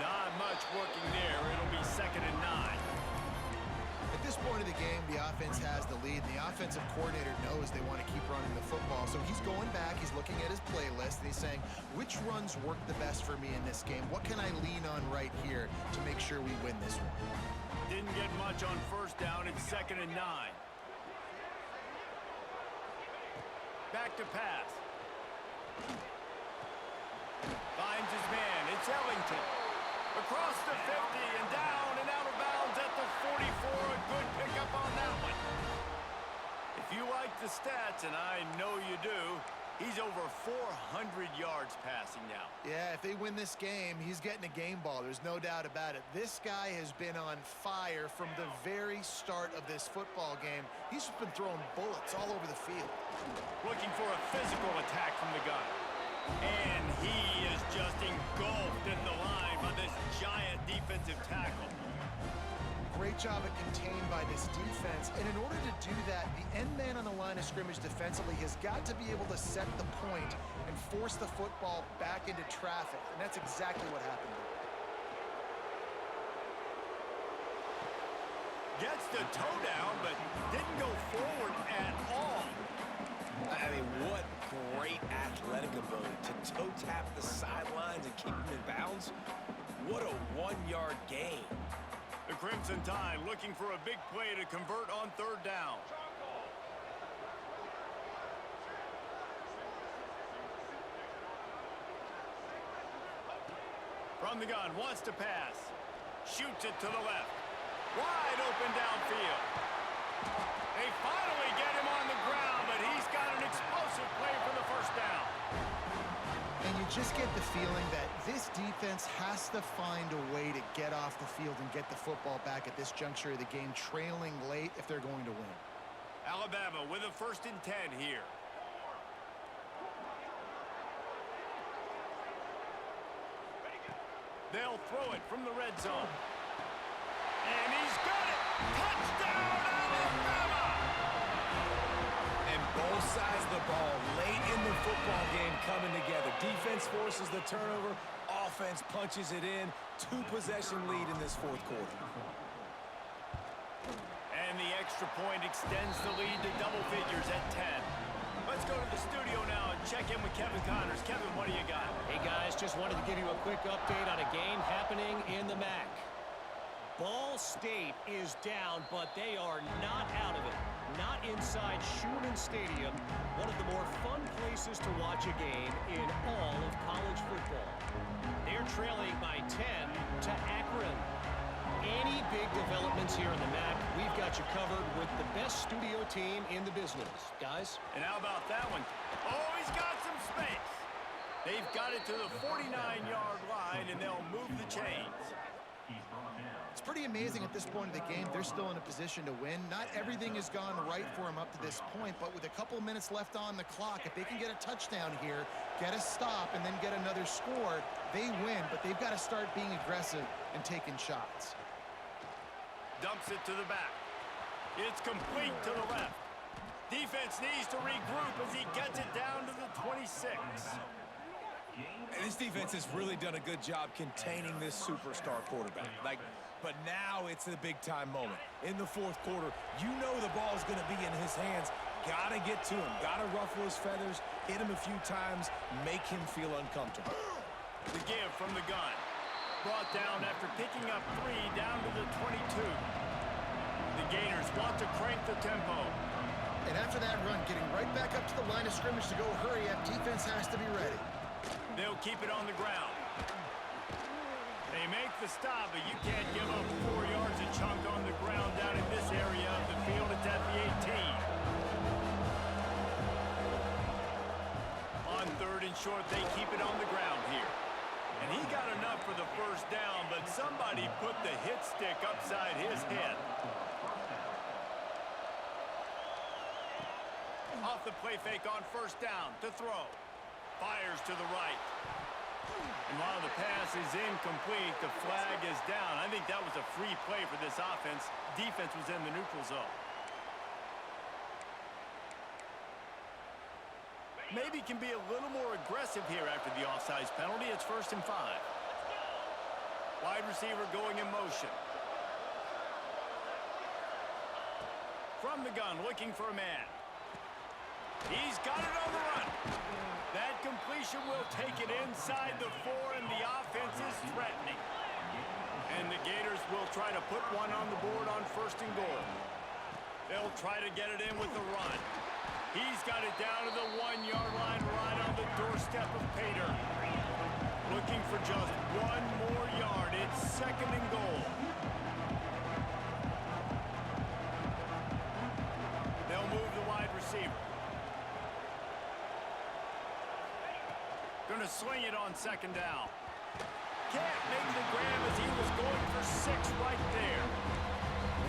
Not much working there. It'll be 2nd and 9. At this point of the game, the offense has the lead, and the offensive coordinator knows they want to keep running the football. So he's going back, he's looking at his playlist, and he's saying, which runs work the best for me in this game? What can I lean on right here to make sure we win this one? Didn't get much on 1st down. It's 2nd and 9. Back to pass. Finds his man. It's Ellington. Across the 50 and down and out of bounds at the 44. A good pickup on that one. If you like the stats, and I know you do, he's over 400 yards passing now. Yeah, if they win this game, he's getting a game ball. There's no doubt about it. This guy has been on fire from the very start of this football game. He's just been throwing bullets all over the field. Looking for a physical attack from the gun. And he is just engulfed in the line by this giant defensive tackle. Great job at contained by this defense. And in order to do that, the end man on the line of scrimmage defensively has got to be able to set the point and force the football back into traffic. And that's exactly what happened there. Gets the toe down, but didn't go forward at all. I mean, what great athletic ability to toe tap the sidelines and keep him in bounds. What a one-yard gain. The Crimson Tide looking for a big play to convert on 3rd down. From the gun, wants to pass. Shoots it to the left. Wide open downfield. They finally get him on the ground, but he's got an explosive play for the 1st down. And you just get the feeling that this defense has to find a way to get off the field and get the football back at this juncture of the game, trailing late if they're going to win. Alabama with a 1st and 10 here. They'll throw it from the red zone. And he's got it! Touchdown, Alabama! And both sides of the ball late in the football game coming together. Defense forces the turnover. Offense punches it in. 2-possession lead in this 4th quarter. And the extra point extends the lead to double figures at 10. Let's go to the studio now and check in with Kevin Connors. Kevin, what do you got? Hey, guys, just wanted to give you a quick update on a game happening in the MAC. Ball State is down, but they are not out of it. Not inside Schumann Stadium, one of the more fun places to watch a game in all of college football. They're trailing by 10 to Akron. Any big developments here in the MAC, we've got you covered with the best studio team in the business. Guys? And how about that one? Oh, he's got some space. They've got it to the 49-yard line, and they'll move the chains. It's pretty amazing at this point of the game. They're still in a position to win. Not everything has gone right for them up to this point, but with a couple minutes left on the clock, if they can get a touchdown here, get a stop, and then get another score, they win, but they've got to start being aggressive and taking shots. Dumps it to the back. It's complete to the left. Defense needs to regroup as he gets it down to the 26. And this defense has really done a good job containing this superstar quarterback. But now it's a big-time moment. In the 4th quarter, you know the ball's going to be in his hands. Got to get to him. Got to ruffle his feathers, hit him a few times, make him feel uncomfortable. The give from the gun. Brought down after picking up 3 down to the 22. The Gators want to crank the tempo. And after that run, getting right back up to the line of scrimmage to go hurry up, defense has to be ready. They'll keep it on the ground. They make the stop, but you can't give up 4 yards a chunk on the ground down in this area of the field. It's at the 18. On 3rd and short, they keep it on the ground here. And he got enough for the 1st down, but somebody put the hit stick upside his head. Off the play fake on 1st down to throw. Fires to the right. And while the pass is incomplete, the flag is down. I think that was a free play for this offense. Defense was in the neutral zone. Maybe can be a little more aggressive here after the offsides penalty. It's 1st and 5. Wide receiver going in motion. From the gun, looking for a man. He's got it on the run. That completion will take it inside the 4, and the offense is threatening. And the Gators will try to put one on the board on 1st and goal. They'll try to get it in with the run. He's got it down to the 1-yard line right on the doorstep of Pater. Looking for just 1 more yard. It's 2nd and goal. They'll move the wide receiver. Going to sling it on 2nd down. Can't make the grab as he was going for 6 right there.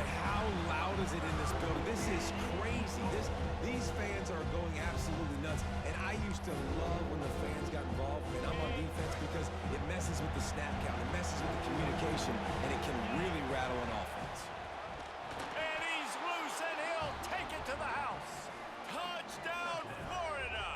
And how loud is it in this building? This is crazy. These fans are going absolutely nuts. And I used to love when the fans got involved when I'm on defense because it messes with the snap count. It messes with the communication, and it can really rattle an offense. And he's loose, and he'll take it to the house. Touchdown, Florida!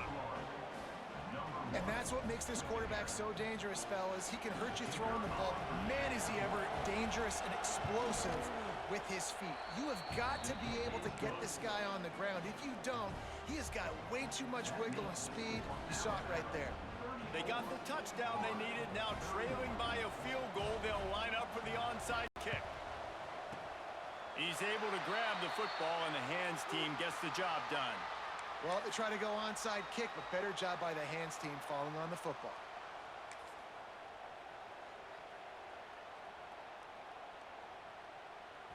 And that's what makes this quarterback so dangerous, fellas. He can hurt you throwing the ball. Man, is he ever dangerous and explosive with his feet. You have got to be able to get this guy on the ground. If you don't, he has got way too much wiggle and speed. You saw it right there. They got the touchdown they needed. Now trailing by a field goal, they'll line up for the onside kick. He's able to grab the football, and the hands team gets the job done. Well, they try to go onside kick, but better job by the hands team falling on the football.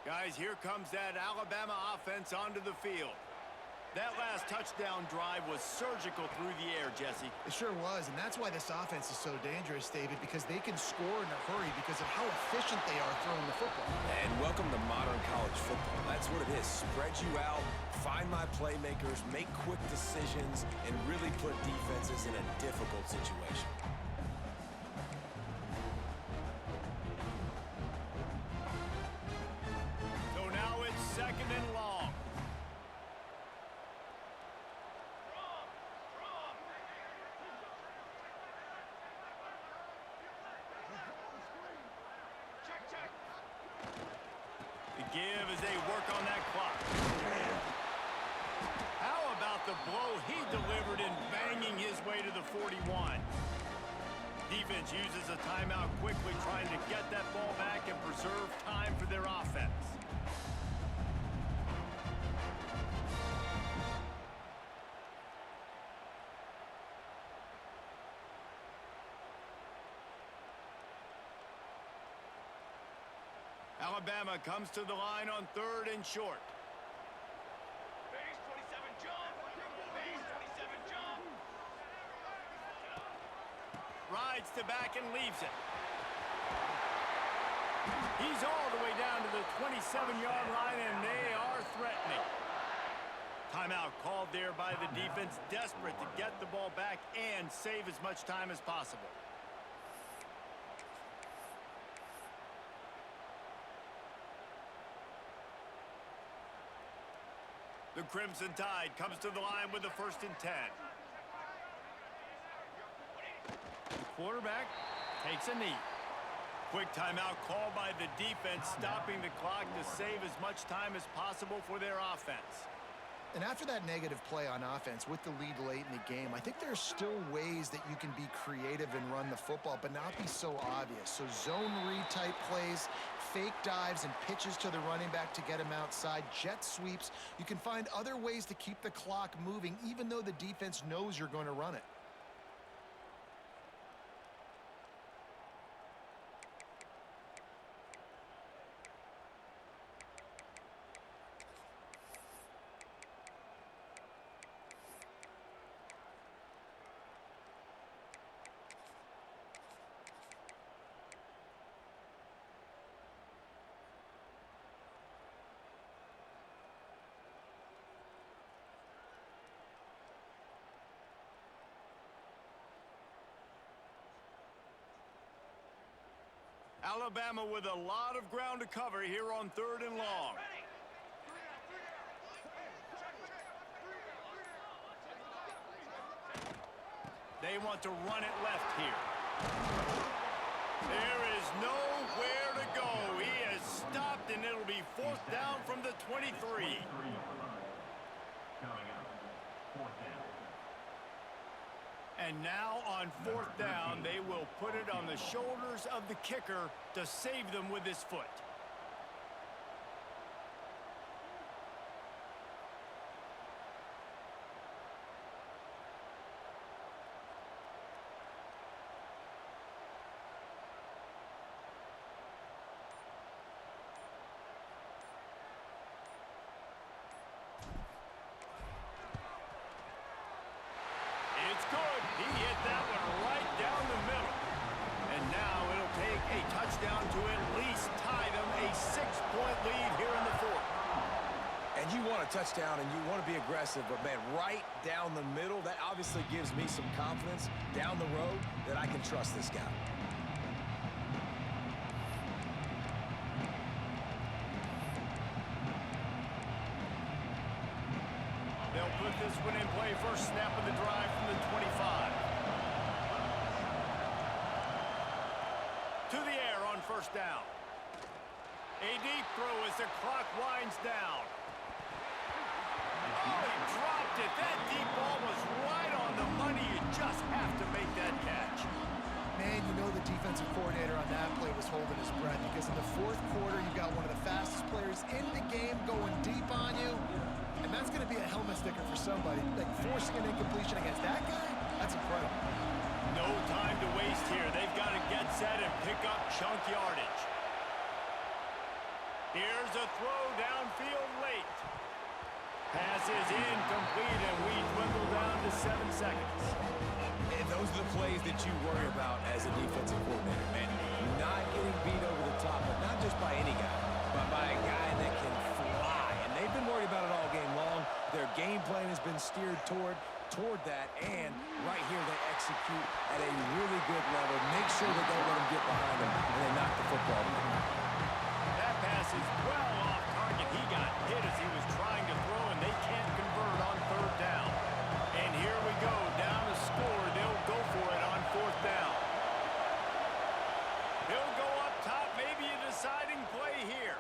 Guys, here comes that Alabama offense onto the field. That last touchdown drive was surgical through the air, Jesse. It sure was, and that's why this offense is so dangerous, David, because they can score in a hurry because of how efficient they are throwing the football. And welcome to modern college football. That's what it is. Spread you out, find my playmakers, make quick decisions, and really put defenses in a difficult situation. So now it's 2nd and long. The give as they work on that clock. How about the blow he delivered in banging his way to the 41? Defense uses a timeout quickly, trying to get that ball back and preserve time for their offense. Alabama comes to the line on 3rd and short. Base 27 jump. Base 27 jump. Rides to back and leaves it. He's all the way down to the 27-yard line, and they are threatening. Timeout called there by the defense, desperate to get the ball back and save as much time as possible. The Crimson Tide comes to the line with the 1st and 10. The quarterback takes a knee. Quick timeout called by the defense, stopping the clock to save as much time as possible for their offense. And after that negative play on offense with the lead late in the game, I think there are still ways that you can be creative and run the football, but not be so obvious. So zone read type plays, fake dives and pitches to the running back to get him outside, jet sweeps. You can find other ways to keep the clock moving, even though the defense knows you're going to run it. Alabama with a lot of ground to cover here on 3rd and long. They want to run it left here. There is nowhere to go. He has stopped, and it'll be 4th down from the 23. And now on 4th down, they will put it on the shoulders of the kicker to save them with his foot. It's good. He hit that one right down the middle. And now it'll take a touchdown to at least tie them a 6-point lead here in the 4th. And you want a touchdown and you want to be aggressive, but man, right down the middle, that obviously gives me some confidence down the road that I can trust this guy. They'll put this one in play. First snap of the drive from the 25. To the air on 1st down. A deep throw as the clock winds down. Oh, he dropped it. That deep ball was right on the money. You just have to make that catch. Man, you know the defensive coordinator on that play was holding his breath, because in the 4th quarter, you've got one of the fastest players in the game going deep on you. And that's going to be a helmet sticker for somebody. Like, forcing an incompletion against that guy, that's incredible. No time to waste here. They've got to get set and pick up chunk yardage. Here's a throw downfield late. Pass is incomplete, and we dwindle down to 7 seconds. And those are the plays that you worry about as a defensive coordinator, man. Not getting beat over the top, but not just by any guy, but by a guy that can fly. And they've been worried about it all game long. Their game plan has been steered toward that, and right here they execute at a really good level. Make sure they don't let them get behind them, and they knock the football down. That pass is well off target. He got hit as he was trying to throw, and they can't convert on 3rd down. And here we go, down to score. They'll go for it on 4th down. He'll go up top, maybe a deciding play here.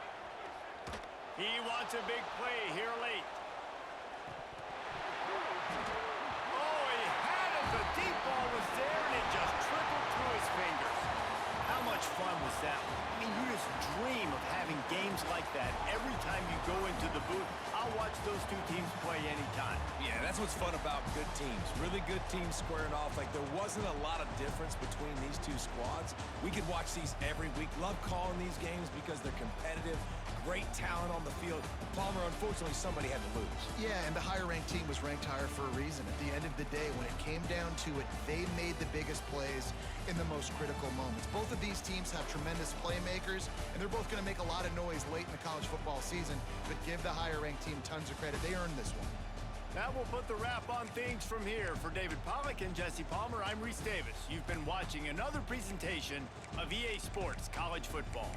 He wants a big play here late. Oh, he had it. The deep ball was there, and it just trickled through his fingers. How much fun was that? I mean, you just dream of having games like that every time you go into the booth. I'll watch those two teams play anytime. Yeah, that's what's fun about good teams. Really good teams squaring off. Like, there wasn't a lot of difference between these two squads. We could watch these every week. Love calling these games because they're competitive. Great talent on the field. Palmer, unfortunately, somebody had to lose. Yeah, and the higher-ranked team was ranked higher for a reason. At the end of the day, when it came down to it, they made the biggest plays in the most critical moments. Both of these teams have tremendous playmakers, and they're both going to make a lot of noise late in the college football season, but give the higher-ranked team tons of credit. They earned this one. That will put the wrap on things from here. For David Pollack and Jesse Palmer, I'm Reese Davis. You've been watching another presentation of EA Sports College Football.